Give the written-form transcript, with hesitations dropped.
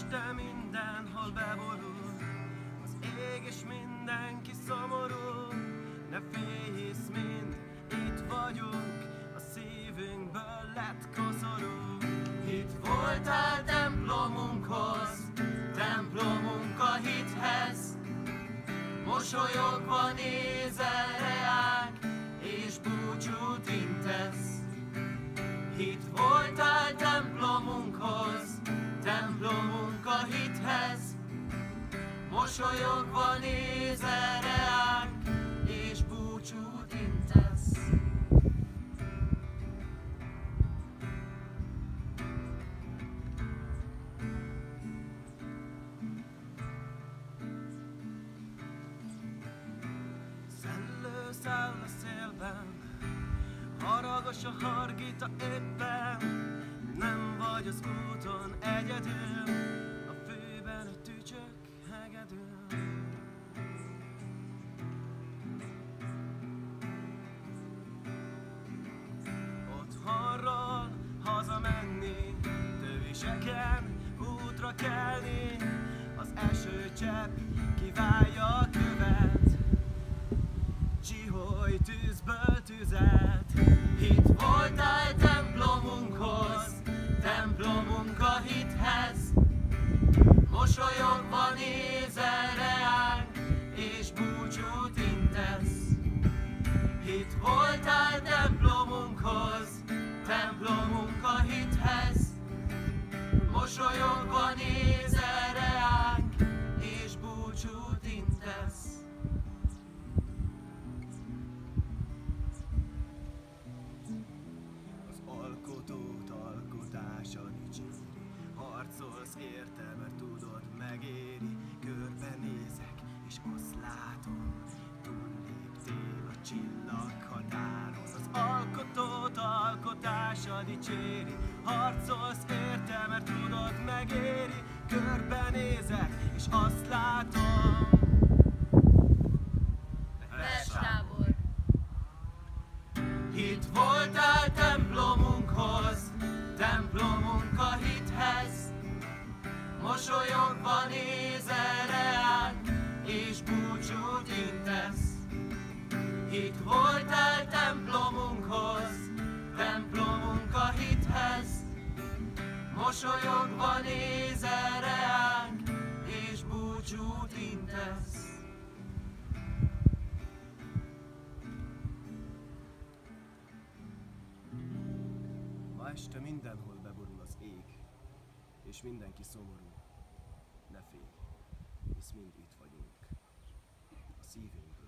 este mindenhol beborul az ég, és mindenki szomorú. Ne félj, hisz mind itt vagyunk, a szívünkből lett koszorú. Itt voltál templomunkhoz, templomunk a hithez, mosolyogva nézel reánk, és búcsút intesz. Itt voltál templomunkhoz, templomunk a hithez, mosolyogva nézel reánk, és búcsút intesz. Szellő száll a szélben, haragos a hargita éppen, nem vagy az úton egyedül, a fűben egy tücsök hegedül. Otthonról hazamenni, töviseken útra kelni, az esőcsepp kiválja a követ, csiholj tűzből tüzet. Itt voltál templomunkhoz, templomunk a hithez, mosolyogva nézel reánk, és búcsút intesz. Itt voltál templomunkhoz, templomunk a hithez, mosolyogva nézel reánk, és búcsút intesz. Alkotót alkotása dicséri, harcolsz érte, mert tudod megéri. Körbenézek, és azt látom, túlléptél a csillaghatáron. Az alkotót alkotása dicséri, harcolsz érte, mert tudod megéri. Körbenézek, és azt látom. Verstábor. Itt voltál templomunkhoz, templomunk a hithez, mosolyogva nézel reánk, és búcsút intesz. Itt voltál templomunkhoz, templomunk a hithez, mosolyogva nézel reánk, és búcsút intesz. Ma este mindenhol beborul az ég, és mindenki szomorú. Ne félj, hisz mind itt vagyunk, a szívünk